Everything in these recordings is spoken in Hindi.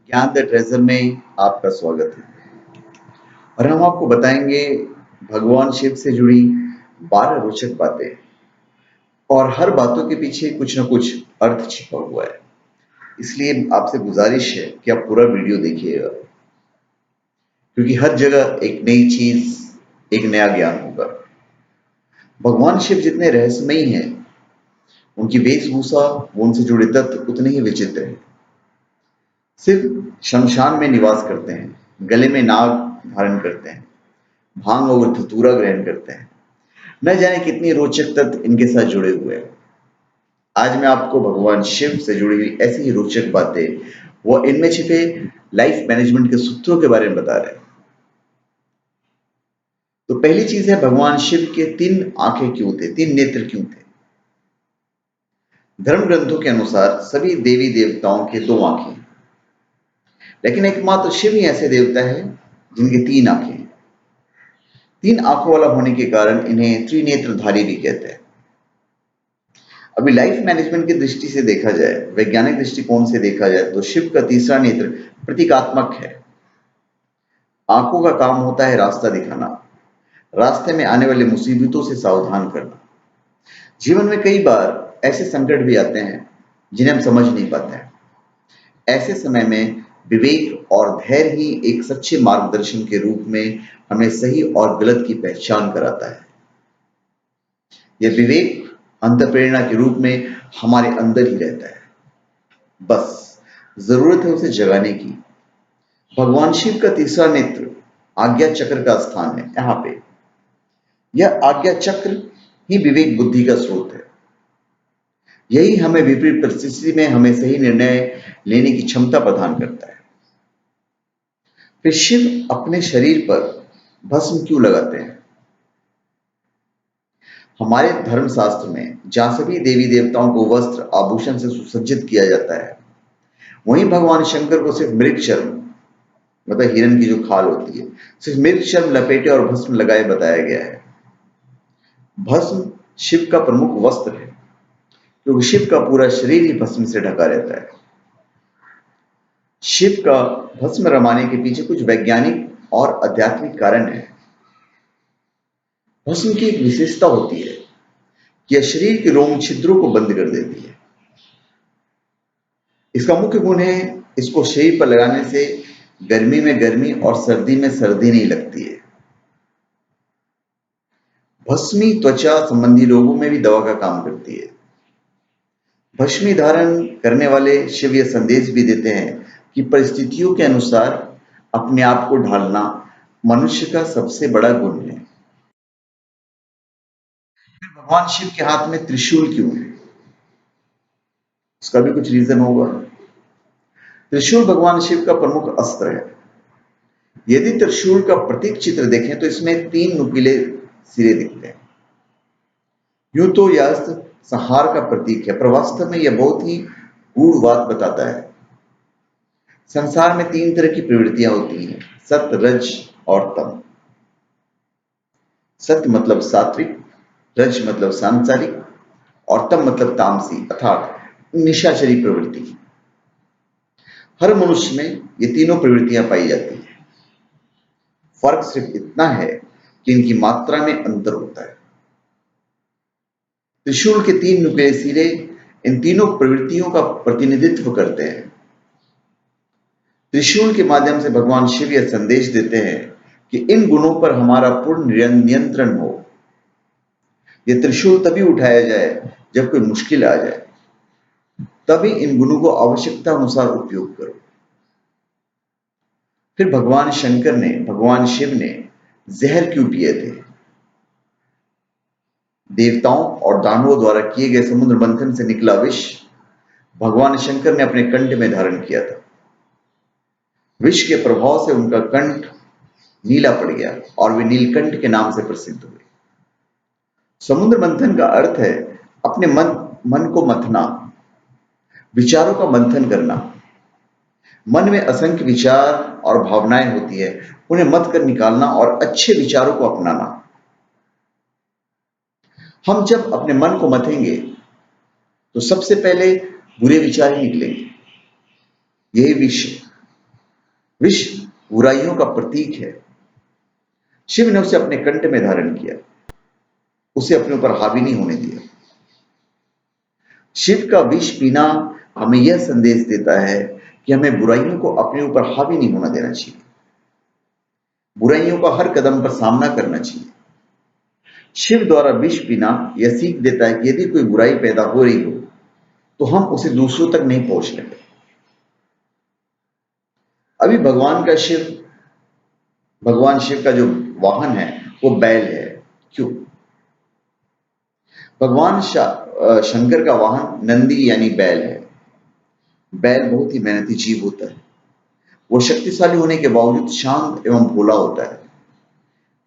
ज्ञान द ट्रेजर में आपका स्वागत है। और हम आपको बताएंगे भगवान शिव से जुड़ी 12 रोचक बातें। और हर बातों के पीछे कुछ ना कुछ अर्थ छिपा हुआ है। इसलिए आपसे गुजारिश है कि आप पूरा वीडियो देखिएगा, क्योंकि हर जगह एक नई चीज, एक नया ज्ञान होगा। भगवान शिव जितने रहस्यमयी हैं, उनकी वेशभूषा, वो उनसे जुड़े तत्व उतने ही विचित्र हैं। सिर्फ शमशान में निवास करते हैं, गले में नाग धारण करते हैं, भांग और धतूरा ग्रहण करते हैं। न जाने कितनी रोचक तत्व इनके साथ जुड़े हुए हैं। आज मैं आपको भगवान शिव से जुड़ी हुई ऐसी ही रोचक बातें, वो इनमें छिपे लाइफ मैनेजमेंट के सूत्रों के बारे में बता रहे हैं। तो पहली चीज है, भगवान शिव के 3 आंखें क्यों थे, 3 नेत्र क्यों थे। धर्म ग्रंथों के अनुसार सभी देवी देवताओं के 2 आंखें, लेकिन एकमात्र शिव ही ऐसे देवता है जिनके 3 आंखें हैं। 3 आंखों वाला होने के कारण इन्हें त्रिनेत्रधारी भी कहते हैं। अभी लाइफ मैनेजमेंट की दृष्टि से देखा जाए, वैज्ञानिक दृष्टिकोण से देखा जाए, तो शिव का तीसरा नेत्र प्रतीकात्मक है। आंखों का काम होता है रास्ता दिखाना, रास्ते में आने वाली मुसीबतों से सावधान करना। जीवन में कई बार ऐसे संकट भी आते हैं जिन्हें हम समझ नहीं पाते हैं। ऐसे समय में विवेक और धैर्य ही एक सच्चे मार्गदर्शन के रूप में हमें सही और गलत की पहचान कराता है। यह विवेक अंतःप्रेरणा के रूप में हमारे अंदर ही रहता है, बस जरूरत है उसे जगाने की। भगवान शिव का तीसरा नेत्र आज्ञा चक्र का स्थान है। यहाँ पे यह आज्ञा चक्र ही विवेक बुद्धि का स्रोत है। यही हमें विपरीत परिस्थिति में हमें सही निर्णय लेने की क्षमता प्रदान करता है। फिर शिव अपने शरीर पर भस्म क्यों लगाते हैं। हमारे धर्मशास्त्र में जहां सभी देवी देवताओं को वस्त्र आभूषण से सुसज्जित किया जाता है, वहीं भगवान शंकर को सिर्फ मृग चर्म, मतलब हिरण की जो खाल होती है, सिर्फ मृग चर्म लपेटे और भस्म लगाए बताया गया है। भस्म शिव का प्रमुख वस्त्र है, क्योंकि शिव का पूरा शरीर ही भस्म से ढका रहता है। शिव का भस्म रमाने के पीछे कुछ वैज्ञानिक और आध्यात्मिक कारण है। भस्म की एक विशेषता होती है कि यह शरीर के रोम छिद्रों को बंद कर देती है। इसका मुख्य गुण है, इसको शरीर पर लगाने से गर्मी में गर्मी और सर्दी में सर्दी नहीं लगती है। भस्मी त्वचा संबंधी रोगों में भी दवा का काम करती है। भस्मी धारण करने वाले शिव यह संदेश भी देते हैं कि परिस्थितियों के अनुसार अपने आप को ढालना मनुष्य का सबसे बड़ा गुण है। भगवान शिव के हाथ में त्रिशूल क्यों है, इसका भी कुछ रीजन होगा। त्रिशूल भगवान शिव का प्रमुख अस्त्र है। यदि त्रिशूल का प्रतीक चित्र देखें तो इसमें 3 नुकीले सिरे दिखते हैं। यूं तो यह अस्त्र संहार का प्रतीक है, पर वास्तव में यह बहुत ही गूढ़ बात बताता है। संसार में 3 तरह की प्रवृत्तियां होती हैं, सत्य, रज और तम। सत्य मतलब सात्विक, रज मतलब सांसारिक और तम मतलब तामसी अर्थात निशाचरी प्रवृत्ति। हर मनुष्य में ये तीनों प्रवृत्तियां पाई जाती हैं। फर्क सिर्फ इतना है कि इनकी मात्रा में अंतर होता है। त्रिशूल के 3 नुकीले सिरे इन तीनों प्रवृत्तियों का प्रतिनिधित्व करते हैं। त्रिशूल के माध्यम से भगवान शिव यह संदेश देते हैं कि इन गुणों पर हमारा पूर्ण नियंत्रण हो। यह त्रिशूल तभी उठाया जाए जब कोई मुश्किल आ जाए, तभी इन गुणों को आवश्यकता अनुसार उपयोग करो। फिर भगवान शिव ने जहर क्यों पिए थे। देवताओं और दानवों द्वारा किए गए समुद्र मंथन से निकला विष भगवान शंकर ने अपने कंठ में धारण किया था। विष के प्रभाव से उनका कंठ नीला पड़ गया और वे नीलकंठ के नाम से प्रसिद्ध हुए। समुद्र मंथन का अर्थ है अपने मन को मथना, विचारों का मंथन करना। मन में असंख्य विचार और भावनाएं होती है, उन्हें मथ कर निकालना और अच्छे विचारों को अपनाना। हम जब अपने मन को मथेंगे तो सबसे पहले बुरे विचार ही निकलेंगे। यही विष है। विष बुराइयों का प्रतीक है। शिव ने उसे अपने कंठ में धारण किया, उसे अपने ऊपर हावी नहीं होने दिया। शिव का विष पीना हमें यह संदेश देता है कि हमें बुराइयों को अपने ऊपर हावी नहीं होना देना चाहिए, बुराइयों का हर कदम पर सामना करना चाहिए। शिव द्वारा विष पीना यह सीख देता है कि यदि कोई बुराई पैदा हो रही हो तो हम उसे दूसरों तक नहीं पहुंचने दें। अभी भगवान शिव का जो वाहन है वो बैल है। क्यों? शंकर का वाहन नंदी यानी बैल है। बैल बहुत ही मेहनती जीव होता है। वो शक्तिशाली होने के बावजूद शांत एवं भोला होता है।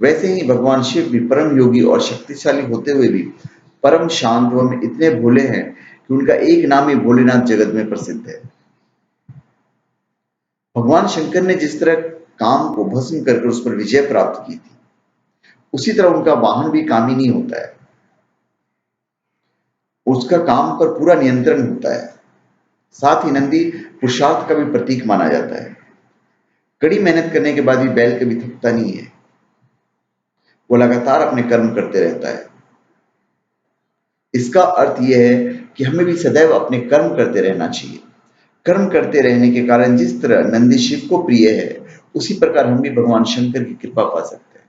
वैसे ही भगवान शिव भी परम योगी और शक्तिशाली होते हुए भी परम शांत एवं इतने भोले हैं कि उनका एक नाम ही भोलेनाथ जगत में प्रसिद्ध है। भगवान शंकर ने जिस तरह काम को भस्म कर उस पर विजय प्राप्त की थी, उसी तरह उनका वाहन भी कामिनी होता है। उसका काम पर पूरा नियंत्रण होता है। साथ ही नंदी पुरुषार्थ का भी प्रतीक माना जाता है। कड़ी मेहनत करने के बाद भी बैल कभी थकता नहीं है, वो लगातार अपने कर्म करते रहता है। इसका अर्थ यह है कि हमें भी सदैव अपने कर्म करते रहना चाहिए। कर्म करते रहने के कारण जिस तरह नंदी शिव को प्रिय है, उसी प्रकार हम भी भगवान शंकर की कृपा पा सकते हैं।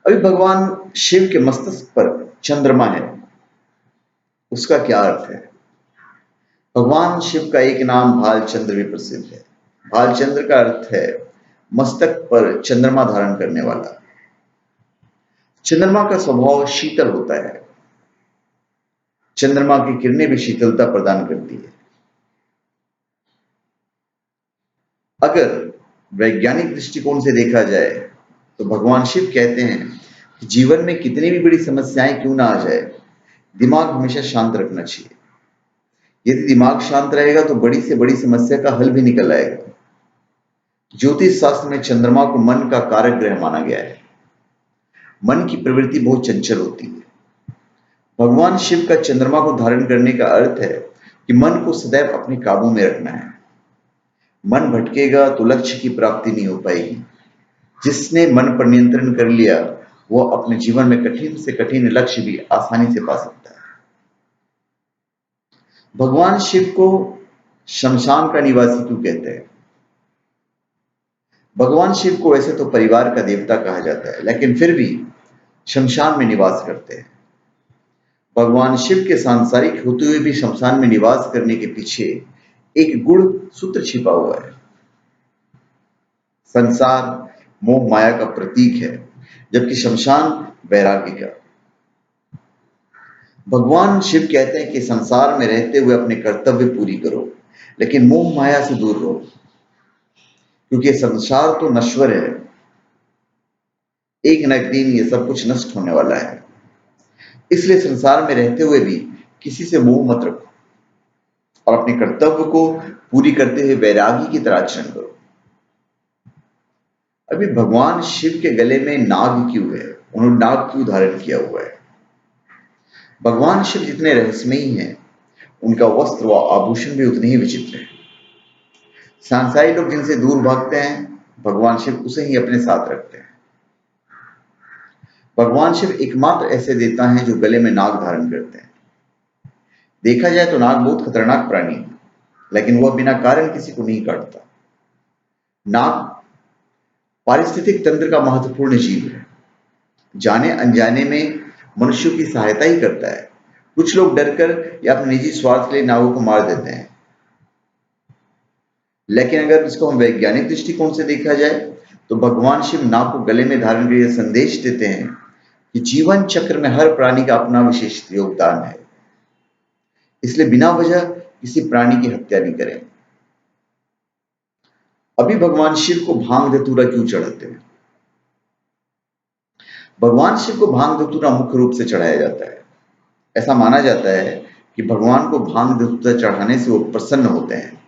अभी भगवान शिव के मस्तक पर चंद्रमा है, उसका क्या अर्थ है? भगवान शिव का एक नाम भालचंद्र भी प्रसिद्ध है। भालचंद्र का अर्थ है मस्तक पर चंद्रमा धारण करने वाला। चंद्रमा का स्वभाव शीतल होता है। चंद्रमा की किरणें भी शीतलता प्रदान करती है। अगर वैज्ञानिक दृष्टिकोण से देखा जाए तो भगवान शिव कहते हैं कि जीवन में कितनी भी बड़ी समस्याएं क्यों ना आ जाए, दिमाग हमेशा शांत रखना चाहिए। यदि दिमाग शांत रहेगा तो बड़ी से बड़ी समस्या का हल भी निकल आएगा। ज्योतिष शास्त्र में चंद्रमा को मन का कारक ग्रह माना गया है। मन की प्रवृत्ति बहुत चंचल होती है। भगवान शिव का चंद्रमा को धारण करने का अर्थ है कि मन को सदैव अपने काबू में रखना है। मन भटकेगा तो लक्ष्य की प्राप्ति नहीं हो पाएगी। जिसने मन पर नियंत्रण कर लिया, वह अपने जीवन में कठिन से कठिन लक्ष्य भी आसानी से पा सकता है। भगवान शिव को शमशान का निवासी क्यों कहते हैं? भगवान शिव को वैसे तो परिवार का देवता कहा जाता है, लेकिन फिर भी शमशान में निवास करते हैं। भगवान शिव के सांसारिक होते हुए भी शमशान में निवास करने के पीछे एक गुण सूत्र छिपा हुआ है। संसार मोह माया का प्रतीक है, जबकि शमशान वैराग्य का। भगवान शिव कहते हैं कि संसार में रहते हुए अपने कर्तव्य पूरी करो, लेकिन मोह माया से दूर रहो, क्योंकि संसार तो नश्वर है। एक न एक दिन ये सब कुछ नष्ट होने वाला है। इसलिए संसार में रहते हुए भी किसी से मोह मत रखो और अपने कर्तव्य को पूरी करते हुए वैरागी की तरह आचरण करो। अभी भगवान शिव के गले में नाग क्यों है? उन्होंने नाग क्यों धारण किया हुआ है? भगवान शिव जितने रहस्यमयी हैं, उनका वस्त्र व आभूषण भी उतने ही विचित्र है। सांसारिक लोग जिनसे दूर भागते हैं, भगवान शिव उसे ही अपने साथ रखते हैं। भगवान शिव एकमात्र ऐसे देवता हैं जो गले में नाग धारण करते हैं। देखा जाए तो नाग बहुत खतरनाक प्राणी है, लेकिन वह बिना कारण किसी को नहीं काटता। नाग पारिस्थितिक तंत्र का महत्वपूर्ण जीव है। जाने अनजाने में मनुष्यों की सहायता ही करता है। कुछ लोग डरकर या अपने निजी स्वार्थ के लिए नागों को मार देते हैं, लेकिन अगर इसको हम वैज्ञानिक दृष्टिकोण से देखा जाए तो भगवान शिव नाग को गले में धारण कर यह संदेश देते हैं कि जीवन चक्र में हर प्राणी का अपना विशेष योगदान है, इसलिए बिना वजह किसी प्राणी की हत्या नहीं करें। अभी भगवान शिव को भांग धतूरा क्यों चढ़ाते हैं? भगवान शिव को भांग धतूरा मुख्य रूप से चढ़ाया जाता है। ऐसा माना जाता है कि भगवान को भांग धतूरा चढ़ाने से वो प्रसन्न होते हैं।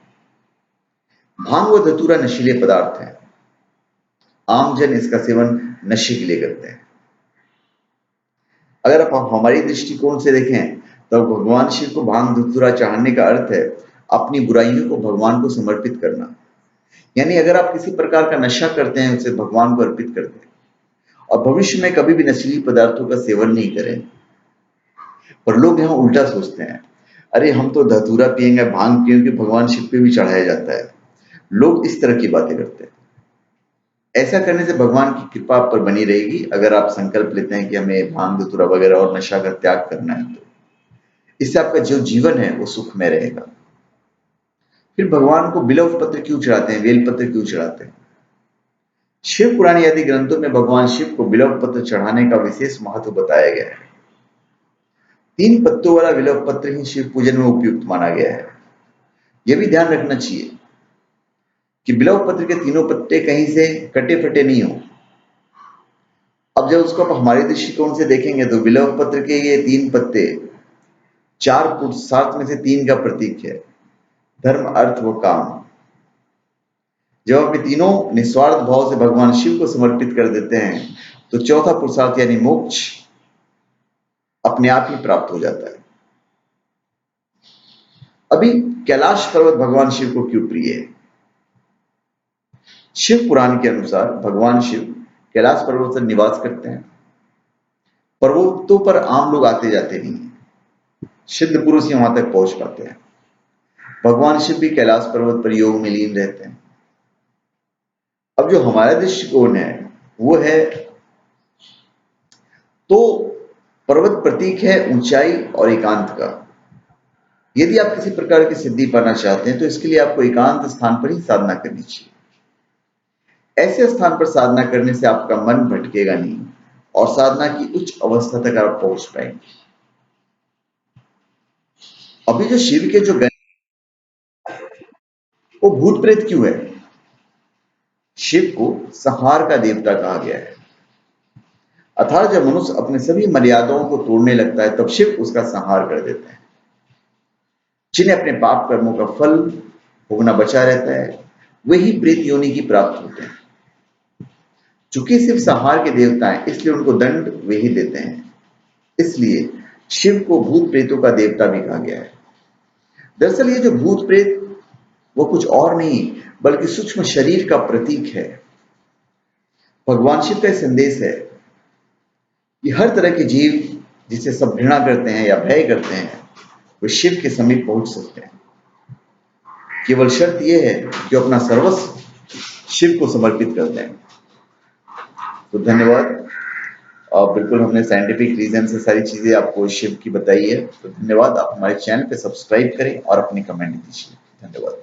भांग व धतूरा नशीले पदार्थ हैं। आम जन इसका सेवन नशे के लिए करते हैं। अगर आप हमारी दृष्टिकोण से देखें तो भगवान शिव को भांग धतूरा चढ़ाने का अर्थ है अपनी बुराइयों को भगवान को समर्पित करना। यानी अगर आप किसी प्रकार का नशा करते हैं, उसे भगवान को अर्पित कर दें और भविष्य में कभी भी नशीली पदार्थों का सेवन नहीं करें। पर लोग यहाँ उल्टा सोचते हैं, अरे हम तो धतूरा पिएंगे, भांग पिएंगे, भगवान शिव पे भी चढ़ाया जाता है। लोग इस तरह की बातें करते हैं। ऐसा करने से भगवान की कृपा आप पर बनी रहेगी अगर आप संकल्प लेते हैं कि हमें भांग, धतूरा वगैरह और नशा का त्याग करना है। तो इससे आपका जो जीवन है वो सुखमय रहेगा। फिर भगवान को बिल्व पत्र क्यों चढ़ाते हैं, बेल पत्र क्यों चढ़ाते हैं? शिव पुराण आदि ग्रंथों में भगवान शिव को बिल्व पत्र चढ़ाने का विशेष महत्व बताया गया है। 3 पत्तों वाला बिल्व पत्र ही शिव पूजन में उपयुक्त माना गया है। यह भी ध्यान रखना चाहिए कि बिल्व पत्र के तीनों पत्ते कहीं से कटे फटे नहीं हो। अब जब उसको आप हमारे दृष्टिकोण से देखेंगे तो बिल्व पत्र के ये 3 पत्ते 4 पुरुषार्थ में से 3 का प्रतीक है, धर्म, अर्थ व काम। जब आप ये तीनों निस्वार्थ भाव से भगवान शिव को समर्पित कर देते हैं तो चौथा पुरुषार्थ यानी मोक्ष अपने आप ही प्राप्त हो जाता है। अभी कैलाश पर्वत भगवान शिव को क्यों प्रिय है? शिव पुराण के अनुसार भगवान शिव कैलाश पर्वत पर निवास करते हैं। पर्वतों पर आम लोग आते जाते नहीं, सिद्ध पुरुष ही वहां तक पहुंच पाते हैं। भगवान शिव भी कैलाश पर्वत पर योग में लीन रहते हैं। अब जो हमारा दृष्टिकोण है वो है, तो पर्वत प्रतीक है ऊंचाई और एकांत का। यदि आप किसी प्रकार की सिद्धि पाना चाहते हैं तो इसके लिए आपको एकांत स्थान पर ही साधना करनी चाहिए। ऐसे स्थान पर साधना करने से आपका मन भटकेगा नहीं और साधना की उच्च अवस्था तक आप पहुंच पाएंगे। अभी जो शिव के जो गण, वो भूत प्रेत क्यों है? शिव को संहार का देवता कहा गया है। अर्थात जब मनुष्य अपने सभी मर्यादाओं को तोड़ने लगता है तब शिव उसका संहार कर देते हैं। जिन्हें अपने पाप कर्मों का फल भोगना बचा रहता है वही प्रेत योनि की प्राप्त होते हैं। चूंकि शिव संहार के देवता हैं इसलिए उनको दंड वे ही देते हैं। इसलिए शिव को भूत प्रेतों का देवता भी कहा गया है। दरअसल ये जो भूत प्रेत वो कुछ और नहीं बल्कि सूक्ष्म शरीर का प्रतीक है। भगवान शिव का संदेश है कि हर तरह के जीव जिसे सब घृणा करते हैं या भय करते हैं वे शिव के समीप पहुंच सकते हैं। केवल शर्त यह है कि अपना सर्वस्व शिव को समर्पित कर दें। तो धन्यवाद। और बिल्कुल हमने साइंटिफिक रीजन से सारी चीजें आपको शिव की बताई है। तो धन्यवाद। आप हमारे चैनल पे सब्सक्राइब करें और अपनी कमेंट दीजिए। धन्यवाद।